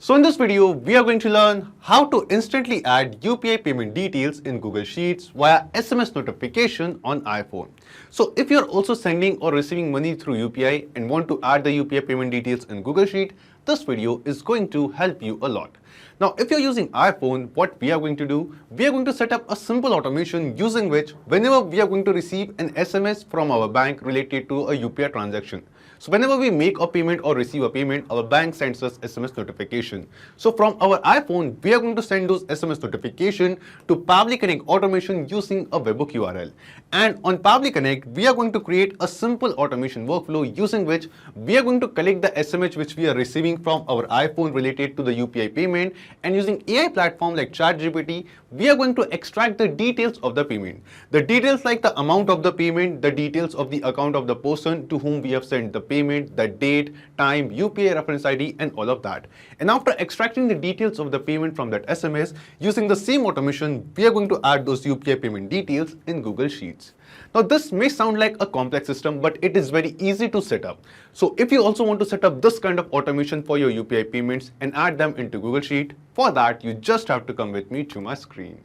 So in this video, we are going to learn how to instantly add UPI payment details in Google Sheets via SMS notification on iPhone. So if you're also sending or receiving money through UPI and want to add the UPI payment details in Google Sheet, this video is going to help you a lot. Now, if you're using iPhone, what we are going to do, we are going to set up a simple automation using which whenever we are going to receive an SMS from our bank related to a UPI transaction. So whenever we make a payment or receive a payment, our bank sends us SMS notification. So from our iPhone, we are going to send those SMS notification to Pabbly Connect automation using a webhook URL. And on Pabbly Connect, we are going to create a simple automation workflow using which we are going to collect the SMS which we are receiving from our iPhone related to the UPI payment, and using AI platform like ChatGPT, we are going to extract the details of the payment. The details like the amount of the payment, the details of the account of the person to whom we have sent the payment, the date, time, UPI reference ID, and all of that. And after extracting the details of the payment from that SMS, using the same automation, we are going to add those UPI payment details in Google Sheets. Now this may sound like a complex system, but it is very easy to set up. So if you also want to set up this kind of automation for your UPI payments and add them into Google Sheet, for that you just have to come with me to my screen.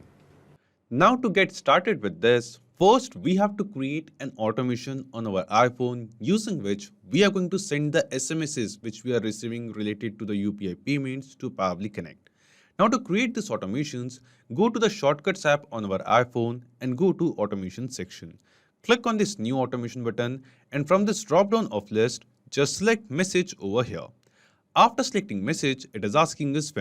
Now to get started with this, first we have to create an automation on our iPhone using which we are going to send the SMSs which we are receiving related to the UPI payments to Pabbly Connect. Now to create these automations, go to the Shortcuts app on our iPhone and go to Automation section. Click on this New Automation button, and from this drop-down of list, just select Message over here. After selecting Message, it is asking us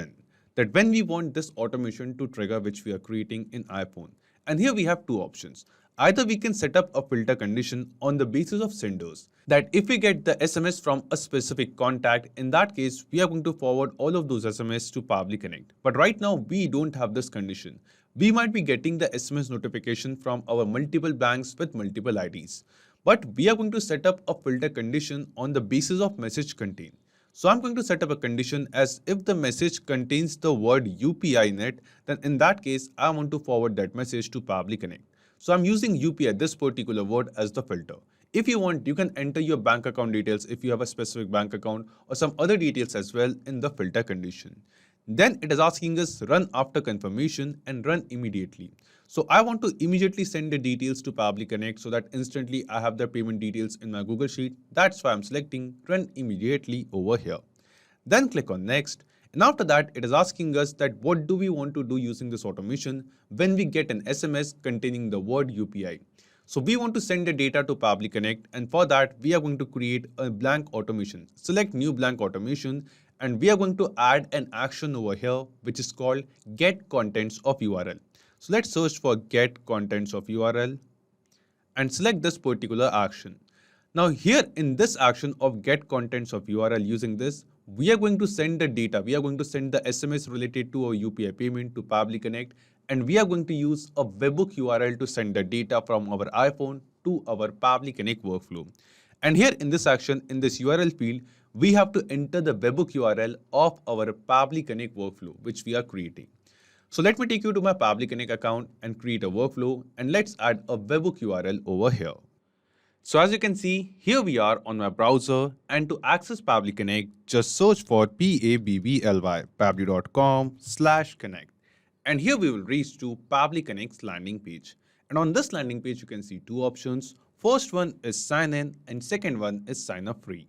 when we want this automation to trigger which we are creating in iPhone. And here we have two options. Either we can set up a filter condition on the basis of senders, that if we get the SMS from a specific contact, in that case, we are going to forward all of those SMS to Pabbly Connect. But right now, we don't have this condition. We might be getting the SMS notification from our multiple banks with multiple IDs. But we are going to set up a filter condition on the basis of message content. So I'm going to set up a condition as if the message contains the word UPI in it, then in that case, I want to forward that message to Pabbly Connect. So I'm using UPI, this particular word, as the filter. If you want, you can enter your bank account details if you have a specific bank account or some other details as well in the filter condition. Then it is asking us run after confirmation and run immediately. So I want to immediately send the details to Pabbly Connect so that instantly I have the payment details in my Google Sheet. That's why I'm selecting run immediately over here. Then click on next. And after that, it is asking us that what do we want to do using this automation when we get an SMS containing the word UPI. So we want to send the data to Pabbly Connect, and for that, we are going to create a blank automation. Select new blank automation, and we are going to add an action over here, which is called get contents of URL. So let's search for get contents of URL and select this particular action. Now here in this action of get contents of URL, using this, we are going to send the data. We are going to send the SMS related to our UPI payment to Pabbly Connect, and we are going to use a webhook URL to send the data from our iPhone to our Pabbly Connect workflow. And here in this action, in this URL field, we have to enter the webhook URL of our Pabbly Connect workflow, which we are creating. So let me take you to my Pabbly Connect account and create a workflow, and let's add a webhook URL over here. So as you can see, here we are on my browser, and to access Pabbly Connect, just search for Pabbly, pabbly.com/connect. And here we will reach to Pabbly Connect's landing page. And on this landing page, you can see two options. First one is sign in, and second one is sign up free.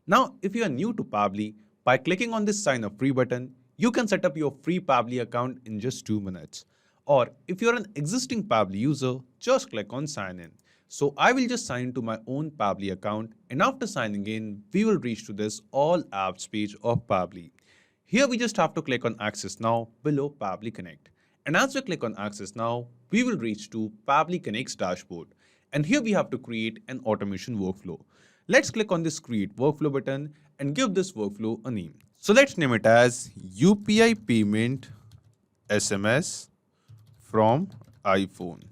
Now, if you are new to Pabbly, by clicking on this sign up free button, you can set up your free Pabbly account in just 2 minutes. Or if you're an existing Pabbly user, just click on sign in. So I will just sign into my own Pabbly account, and after signing in, we will reach to this all apps page of Pabbly. Here we just have to click on access now below Pabbly Connect. And as we click on access now, we will reach to Pabbly Connect's dashboard. And here we have to create an automation workflow. Let's click on this create workflow button and give this workflow a name. So let's name it as UPI payment SMS from iPhone.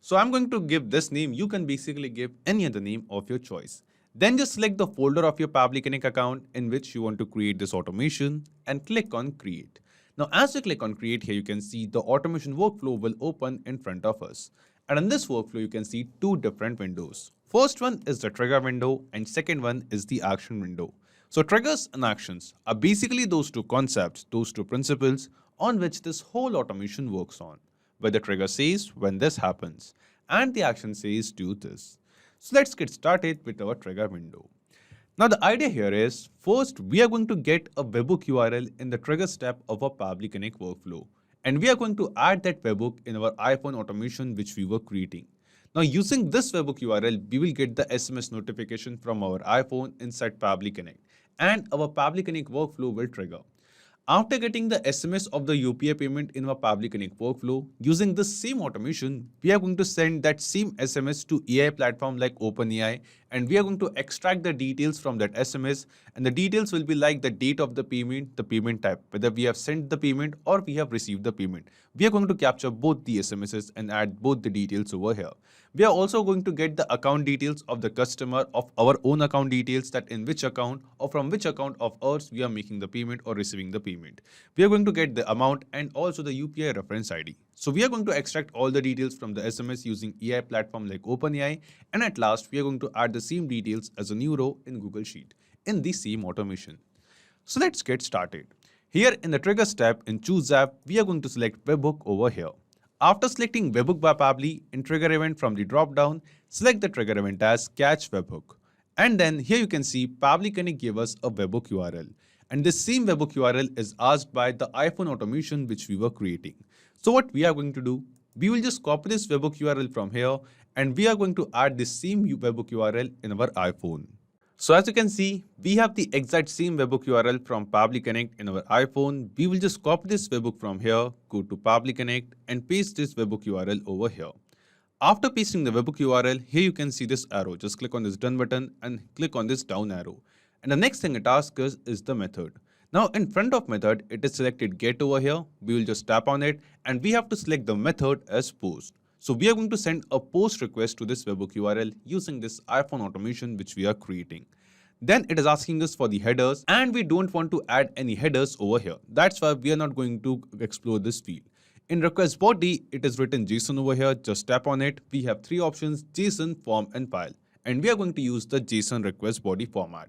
So I'm going to give this name. You can basically give any other name of your choice. Then just select the folder of your Pabbly Connect account in which you want to create this automation and click on create. Now as you click on create, here you can see the automation workflow will open in front of us. And in this workflow, you can see two different windows. First one is the trigger window and second one is the action window. So triggers and actions are basically those two concepts, those two principles on which this whole automation works on, where the trigger says when this happens and the action says do this. So let's get started with our trigger window. Now the idea here is, first we are going to get a webhook URL in the trigger step of our Pabbly Connect workflow. And we are going to add that webhook in our iPhone automation which we were creating. Now using this webhook URL, we will get the SMS notification from our iPhone inside Pabbly Connect. And our Pabbly Connect workflow will trigger. After getting the SMS of the UPI payment in our Pabbly Connect workflow, using the same automation, we are going to send that same SMS to AI platform like OpenAI, and we are going to extract the details from that SMS, and the details will be like the date of the payment type, whether we have sent the payment or we have received the payment. We are going to capture both the SMSs and add both the details over here. We are also going to get the account details of the customer, of our own account details, that in which account or from which account of ours we are making the payment or receiving the payment. We are going to get the amount and also the UPI reference ID. So we are going to extract all the details from the SMS using AI platform like OpenAI, and at last we are going to add the same details as a new row in Google Sheet in the same automation. So let's get started. Here in the trigger step in choose app, we are going to select webhook over here. After selecting webhook by Pabbly in trigger event from the drop down, select the trigger event as catch webhook. And then here you can see Pabbly Connect gave us a webhook URL. And this same webhook URL is asked by the iPhone automation which we were creating. So what we are going to do, we will just copy this webhook URL from here and we are going to add this same webhook URL in our iPhone. So as you can see, we have the exact same webhook URL from Pabbly Connect in our iPhone. We will just copy this webhook from here, go to Pabbly Connect and paste this webhook URL over here. After pasting the webhook URL, here you can see this arrow. Just click on this done button and click on this down arrow. And the next thing it asks us is the method. Now in front of method, it is selected get over here. We will just tap on it and we have to select the method as post. So we are going to send a post request to this webhook URL using this iPhone automation which we are creating. Then it is asking us for the headers and we don't want to add any headers over here. That's why we are not going to explore this field. In request body, it is written JSON over here. Just tap on it. We have three options: JSON, form and file. And we are going to use the JSON request body format.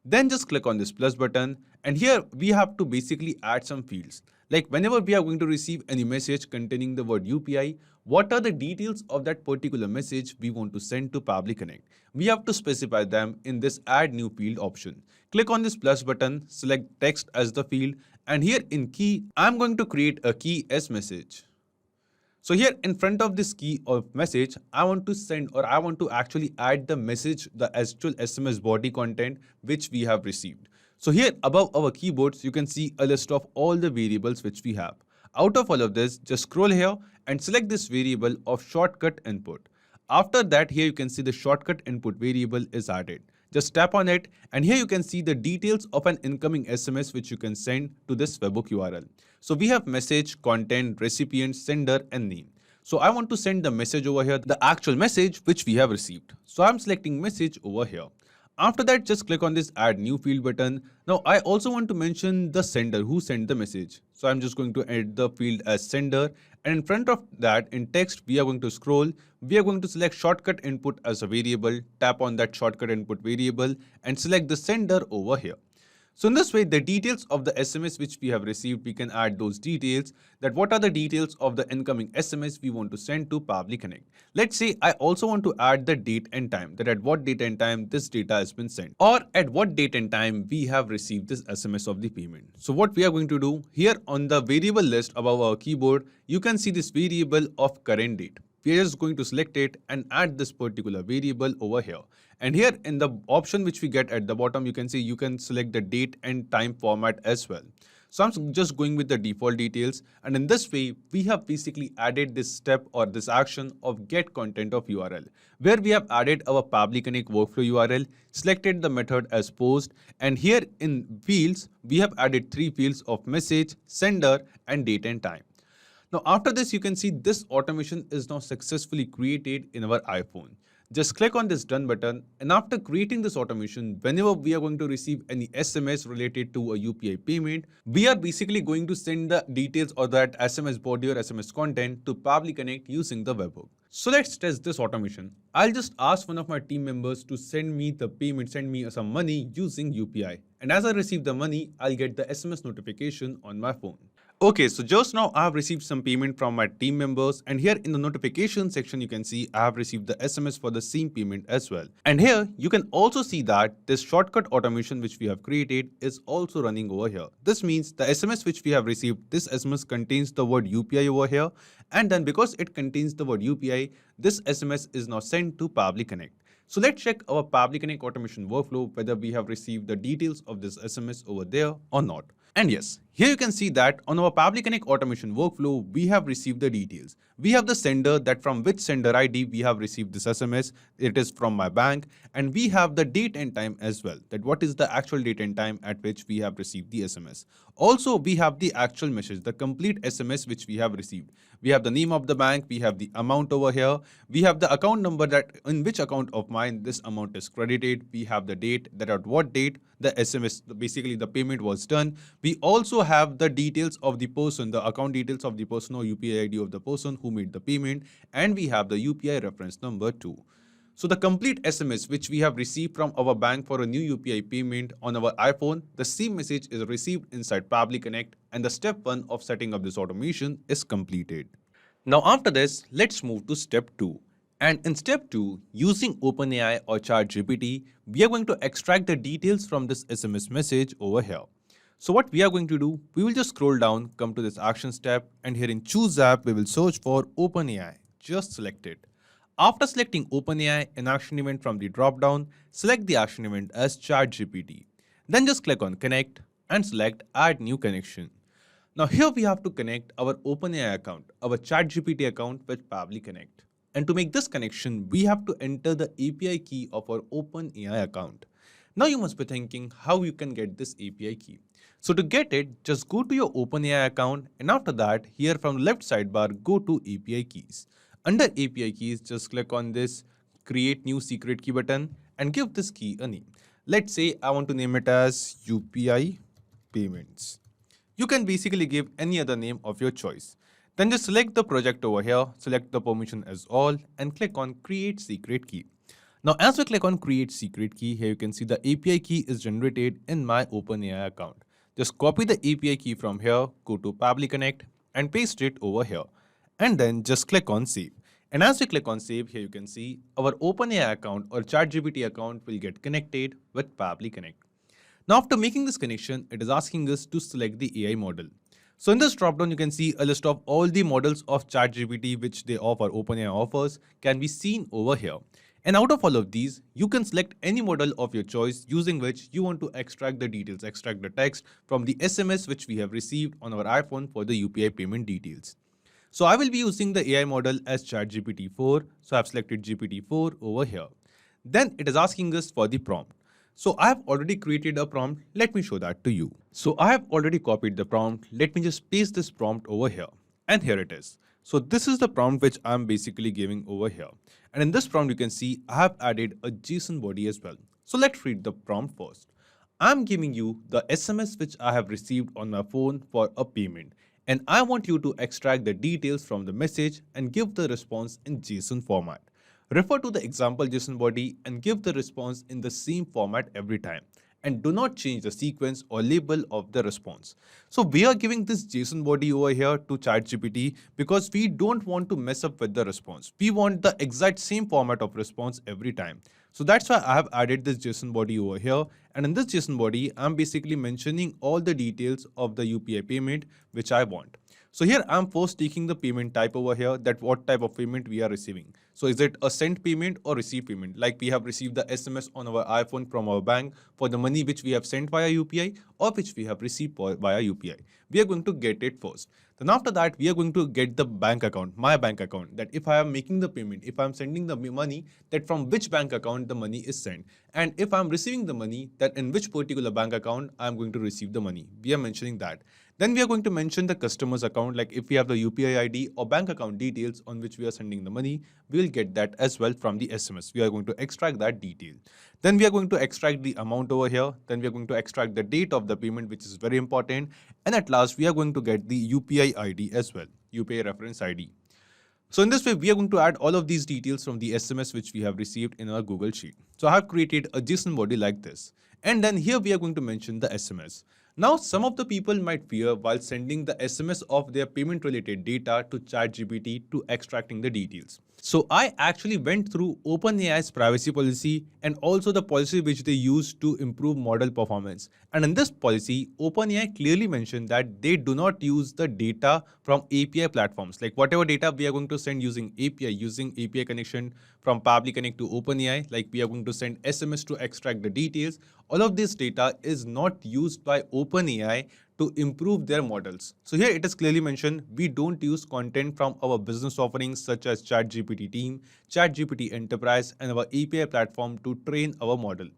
Then just click on this plus button and here we have to basically add some fields. Like whenever we are going to receive any message containing the word UPI, what are the details of that particular message we want to send to Pabbly Connect? We have to specify them in this add new field option. Click on this plus button, select text as the field, and here in key, I'm going to create a key as message. So here in front of this key of message, I want to send or I want to actually add the message, the actual SMS body content which we have received. So here above our keyboards, you can see a list of all the variables which we have. Out of all of this, just scroll here and select this variable of shortcut input. After that, here you can see the shortcut input variable is added. Just tap on it and here you can see the details of an incoming SMS which you can send to this webhook URL. So we have message, content, recipient, sender and name. So I want to send the message over here, the actual message which we have received. So I'm selecting message over here. After that, just click on this add new field button. Now I also want to mention the sender who sent the message. So I'm just going to add the field as sender, and in front of that in text we are going to scroll. We are going to select shortcut input as a variable, tap on that shortcut input variable and select the sender over here. So in this way, the details of the SMS which we have received, we can add those details, that what are the details of the incoming SMS we want to send to Pabbly Connect. Let's say I also want to add the date and time, that at what date and time this data has been sent, or at what date and time we have received this SMS of the payment. So what we are going to do here on the variable list above our keyboard, you can see this variable of current date. We are just going to select it and add this particular variable over here. And here in the option which we get at the bottom, you can see you can select the date and time format as well. So I'm just going with the default details, and in this way we have basically added this step or this action of get content of URL, where we have added our Pabbly Connect workflow URL, selected the method as post, and here in fields we have added three fields of message, sender and date and time. Now after this, you can see this automation is now successfully created in our iPhone. Just click on this done button, and after creating this automation, whenever we are going to receive any SMS related to a UPI payment, we are basically going to send the details or that SMS body or SMS content to Pabbly Connect using the webhook. So let's test this automation. I'll just ask one of my team members to send me the payment, send me some money using UPI. And as I receive the money, I'll get the SMS notification on my phone. Okay, so just now I have received some payment from my team members, and here in the notification section you can see I have received the SMS for the same payment as well. And here you can also see that this shortcut automation which we have created is also running over here. This means the SMS which we have received, this SMS contains the word UPI over here, and then because it contains the word UPI, this SMS is now sent to Pabbly Connect. So let's check our Pabbly Connect automation workflow whether we have received the details of this SMS over there or not. And yes, here you can see that on our Pabbly Connect automation workflow, we have received the details. We have the sender, that from which sender ID we have received this SMS. It is from my bank, and we have the date and time as well, that what is the actual date and time at which we have received the SMS. Also, we have the actual message, the complete SMS which we have received. We have the name of the bank, we have the amount over here, we have the account number, that in which account of mine this amount is credited, we have the date, that at what date the SMS, basically the payment was done. We also have the details of the person, the account details of the person or UPI ID of the person who made the payment, and we have the UPI reference number too. So the complete SMS which we have received from our bank for a new UPI payment on our iPhone, the same message is received inside Pabbly Connect, and the step 1 of setting up this automation is completed. Now after this, let's move to step 2. And in step 2, using OpenAI or ChatGPT, we are going to extract the details from this SMS message over here. So what we are going to do, we will just scroll down, come to this Actions tab, and here in Choose App, we will search for OpenAI. Just select it. After selecting OpenAI, an action event from the drop-down, select the action event as ChatGPT. Then just click on Connect and select Add New Connection. Now here we have to connect our OpenAI account, our ChatGPT account with Pabbly Connect. And to make this connection, we have to enter the API key of our OpenAI account. Now you must be thinking how you can get this API key. So to get it, just go to your OpenAI account, and after that, here from the left sidebar, go to API keys. Under API keys, just click on this Create New Secret Key button and give this key a name. Let's say I want to name it as UPI Payments. You can basically give any other name of your choice. Then just select the project over here, select the permission as all, and click on Create Secret Key. Now as we click on Create Secret Key, here you can see the API key is generated in my OpenAI account. Just copy the API key from here, go to Pabbly Connect and paste it over here. And then just click on Save. And as we click on Save, here you can see our OpenAI account or ChatGPT account will get connected with Pabbly Connect. Now after making this connection, it is asking us to select the AI model. So in this dropdown, you can see a list of all the models of ChatGPT which they offer, OpenAI offers, can be seen over here. And out of all of these, you can select any model of your choice using which you want to extract the details, extract the text from the SMS which we have received on our iPhone for the UPI payment details. So I will be using the AI model as ChatGPT-4. So I have selected GPT-4 over here. Then it is asking us for the prompt. So I have already created a prompt. Let me show that to you. So I have already copied the prompt. Let me just paste this prompt over here. And here it is. So this is the prompt which I'm basically giving over here. And in this prompt, you can see I have added a JSON body as well. So let's read the prompt first. I'm giving you the SMS which I have received on my phone for a payment. And I want you to extract the details from the message and give the response in JSON format. Refer to the example JSON body and give the response in the same format every time. And do not change the sequence or label of the response. So we are giving this JSON body over here to ChatGPT because we don't want to mess up with the response. We want the exact same format of response every time. So that's why I have added this JSON body over here. And in this JSON body, I'm basically mentioning all the details of the UPI payment which I want. So here I'm first taking the payment type over here, that what type of payment we are receiving. So is it a sent payment or receive payment? Like we have received the SMS on our iPhone from our bank for the money which we have sent via UPI or which we have received via UPI. We are going to get it first. Then after that, we are going to get the bank account, my bank account, that if I am making the payment, if I'm sending the money, that from which bank account the money is sent. And if I'm receiving the money, that in which particular bank account I'm going to receive the money. We are mentioning that. Then we are going to mention the customer's account, like if we have the UPI ID or bank account details on which we are sending the money, we will get that as well from the SMS. We are going to extract that detail. Then we are going to extract the amount over here. Then we are going to extract the date of the payment, which is very important. And at last, we are going to get the UPI ID as well, UPI reference ID. So in this way, we are going to add all of these details from the SMS which we have received in our Google Sheet. So I have created a JSON body like this. And then here we are going to mention the SMS. Now, some of the people might fear while sending the SMS of their payment related data to ChatGPT to extracting the details. So I actually went through OpenAI's privacy policy and also the policy which they use to improve model performance. And in this policy, OpenAI clearly mentioned that they do not use the data from API platforms. Like whatever data we are going to send using API connection from Pabbly Connect to OpenAI, like we are going to send SMS to extract the details, all of this data is not used by OpenAI to improve their models. So here it is clearly mentioned, we don't use content from our business offerings such as ChatGPT Team, ChatGPT Enterprise, and our API platform to train our model.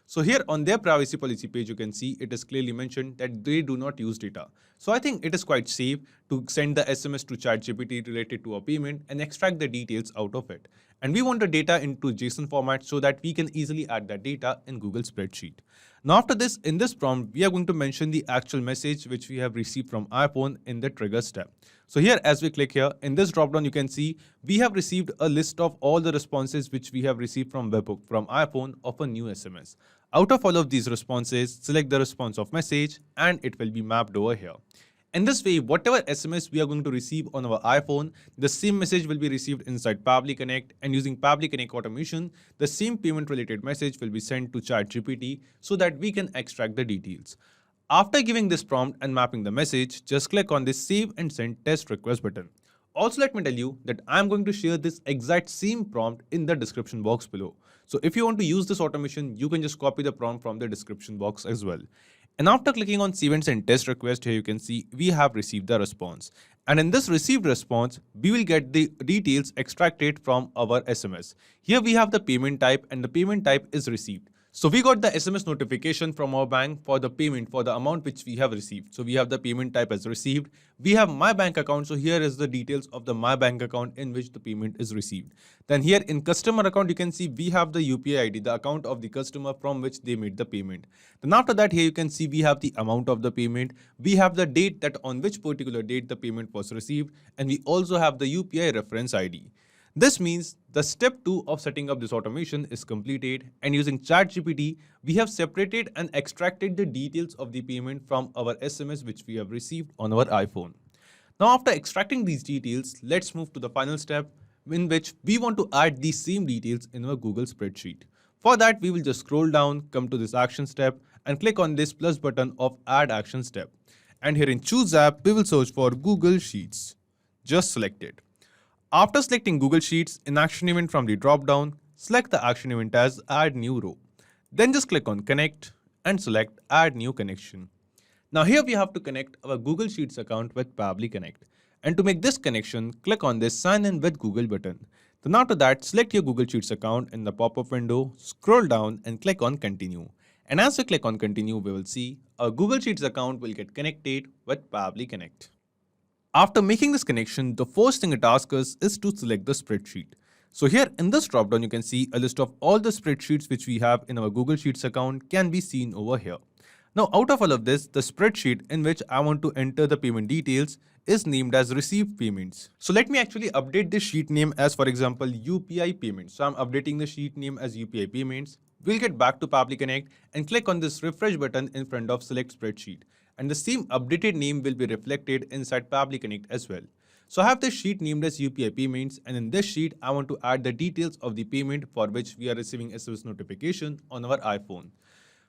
So here on their privacy policy page, you can see it is clearly mentioned that they do not use data. So I think it is quite safe to send the SMS to ChatGPT related to a payment and extract the details out of it. And we want the data into JSON format so that we can easily add that data in Google Spreadsheet. Now after this, in this prompt, we are going to mention the actual message which we have received from iPhone in the trigger step. So here, as we click here, in this dropdown, you can see we have received a list of all the responses which we have received from webhook from iPhone of a new SMS. Out of all of these responses, select the response of message and it will be mapped over here. In this way, whatever SMS we are going to receive on our iPhone, the same message will be received inside Pabbly Connect, and using Pabbly Connect automation, the same payment related message will be sent to ChatGPT so that we can extract the details. After giving this prompt and mapping the message, just click on this Save and Send Test Request button. Also, let me tell you that I am going to share this exact same prompt in the description box below. So if you want to use this automation, you can just copy the prompt from the description box as well. And after clicking on Save and Send Test Request, here you can see we have received the response. And in this received response, we will get the details extracted from our SMS. Here we have the payment type and the payment type is received. So we got the SMS notification from our bank for the payment for the amount which we have received. So we have the payment type as received. We have my bank account. So here is the details of the my bank account in which the payment is received. Then here in customer account, you can see we have the UPI ID, the account of the customer from which they made the payment. Then after that, here you can see we have the amount of the payment. We have the date that on which particular date the payment was received. And we also have the UPI reference ID. This means the step 2 of setting up this automation is completed, and using ChatGPT, we have separated and extracted the details of the payment from our SMS which we have received on our iPhone. Now after extracting these details, let's move to the final step in which we want to add these same details in our Google Spreadsheet. For that, we will just scroll down, come to this action step and click on this plus button of Add Action step. And here in Choose App, we will search for Google Sheets. Just select it. After selecting Google Sheets, in action event from the drop-down, select the action event as Add New Row. Then just click on Connect and select Add New Connection. Now here we have to connect our Google Sheets account with Pabbly Connect. And to make this connection, click on this Sign In with Google button. Then after that, select your Google Sheets account in the pop-up window, scroll down and click on Continue. And as we click on Continue, we will see our Google Sheets account will get connected with Pabbly Connect. After making this connection, the first thing it asks us is to select the spreadsheet. So here in this dropdown, you can see a list of all the spreadsheets which we have in our Google Sheets account can be seen over here. Now out of all of this, the spreadsheet in which I want to enter the payment details is named as Received Payments. So let me actually update this sheet name as, for example, UPI Payments. So I'm updating the sheet name as UPI Payments. We'll get back to Pabbly Connect and click on this refresh button in front of Select Spreadsheet. And the same updated name will be reflected inside Pabbly Connect as well. So I have this sheet named as UPI Payments, and in this sheet, I want to add the details of the payment for which we are receiving SMS notification on our iPhone.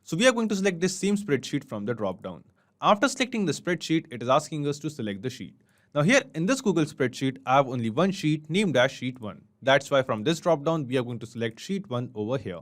So we are going to select this same spreadsheet from the dropdown. After selecting the spreadsheet, it is asking us to select the sheet. Now here in this Google spreadsheet, I have only one sheet named as Sheet 1. That's why from this dropdown, we are going to select Sheet 1 over here.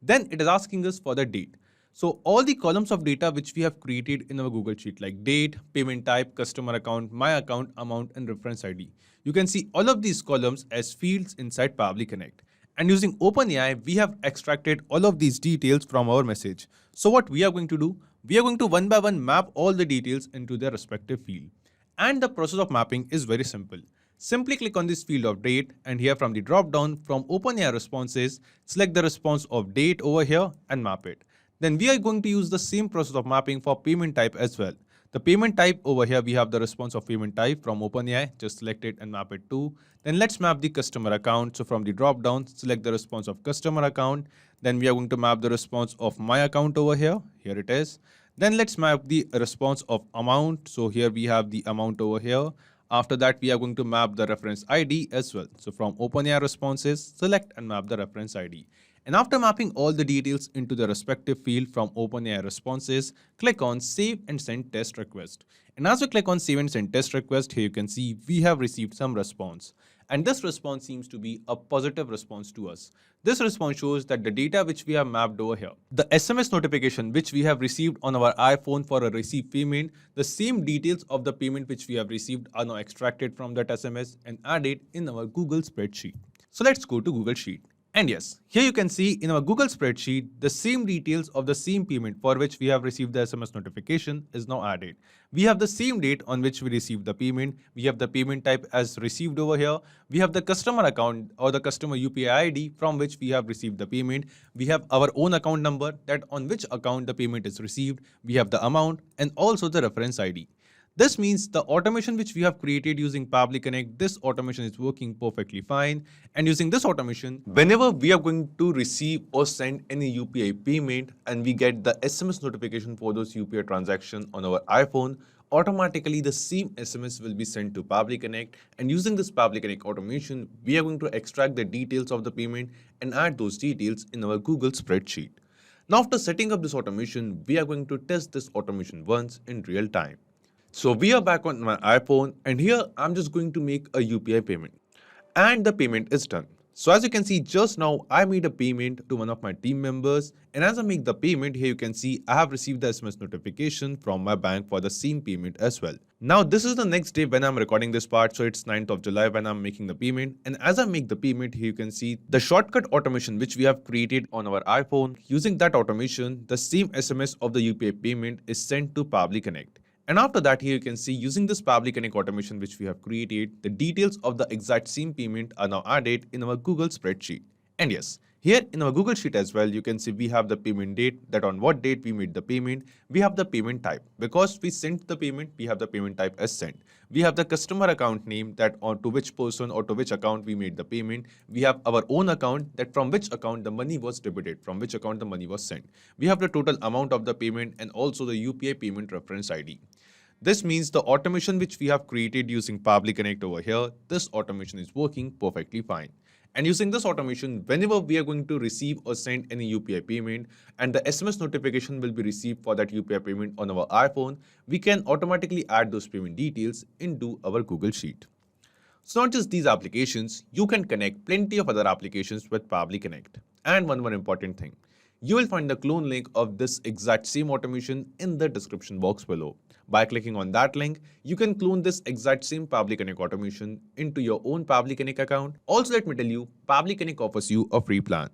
Then it is asking us for the date. So all the columns of data which we have created in our Google Sheet like date, payment type, customer account, my account, amount and reference ID. You can see all of these columns as fields inside Pabbly Connect. And using OpenAI, we have extracted all of these details from our message. So what we are going to do, we are going to one by one map all the details into their respective field. And the process of mapping is very simple. Simply click on this field of date and here from the drop down from OpenAI responses, select the response of date over here and map it. Then we are going to use the same process of mapping for payment type as well. The payment type over here, we have the response of payment type from OpenAI. Just select it and map it to. Then let's map the customer account. So from the drop down, select the response of customer account. Then we are going to map the response of my account over here. Here it is. Then let's map the response of amount. So here we have the amount over here. After that, we are going to map the reference ID as well. So from OpenAI responses, select and map the reference ID. And after mapping all the details into the respective field from OpenAI responses, click on Save and Send Test Request. And as we click on Save and Send Test Request, here you can see we have received some response. And this response seems to be a positive response to us. This response shows that the data which we have mapped over here, the SMS notification which we have received on our iPhone for a received payment, the same details of the payment which we have received are now extracted from that SMS and added in our Google spreadsheet. So let's go to Google Sheet. And yes, here you can see in our Google spreadsheet, the same details of the same payment for which we have received the SMS notification is now added. We have the same date on which we received the payment. We have the payment type as received over here. We have the customer account or the customer UPI ID from which we have received the payment. We have our own account number, that on which account the payment is received. We have the amount and also the reference ID. This means the automation which we have created using Pabbly Connect, this automation is working perfectly fine. And using this automation, whenever we are going to receive or send any UPI payment and we get the SMS notification for those UPI transactions on our iPhone, automatically the same SMS will be sent to Pabbly Connect. And using this Pabbly Connect automation, we are going to extract the details of the payment and add those details in our Google spreadsheet. Now, after setting up this automation, we are going to test this automation once in real time. So we are back on my iPhone and here I'm just going to make a UPI payment and the payment is done. So as you can see, just now I made a payment to one of my team members, and as I make the payment, here you can see I have received the SMS notification from my bank for the same payment as well. Now this is the next day when I'm recording this part, so it's 9th of July when I'm making the payment, and as I make the payment, here you can see the shortcut automation which we have created on our iPhone. Using that automation, the same SMS of the UPI payment is sent to Pabbly Connect. And after that, here you can see using this Pabbly Connect automation which we have created, the details of the exact same payment are now added in our Google spreadsheet. And yes, here in our Google Sheet as well, you can see we have the payment date, that on what date we made the payment. We have the payment type. Because we sent the payment, we have the payment type as sent. We have the customer account name, that on to which person or to which account we made the payment. We have our own account, that from which account the money was debited, from which account the money was sent. We have the total amount of the payment and also the UPI payment reference ID. This means the automation which we have created using Pabbly Connect over here, this automation is working perfectly fine. And using this automation, whenever we are going to receive or send any UPI payment and the SMS notification will be received for that UPI payment on our iPhone, we can automatically add those payment details into our Google Sheet. So not just these applications, you can connect plenty of other applications with Pabbly Connect. And one more important thing, you will find the clone link of this exact same automation in the description box below. By clicking on that link, you can clone this exact same Pabbly Connect automation into your own Pabbly Connect account. Also, let me tell you, Pabbly Connect offers you a free plan.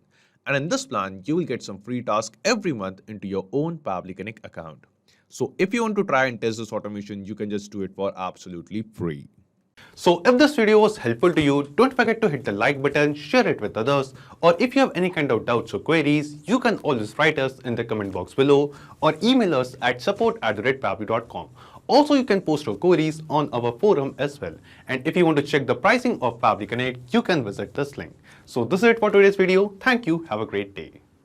And in this plan, you will get some free tasks every month into your own Pabbly Connect account. So if you want to try and test this automation, you can just do it for absolutely free. So if this video was helpful to you, don't forget to hit the like button, share it with others, or if you have any kind of doubts or queries, you can always write us in the comment box below or email us at support@pabbly.com. Also, you can post your queries on our forum as well. And if you want to check the pricing of Pabbly Connect, you can visit this link. So this is it for today's video. Thank you. Have a great day.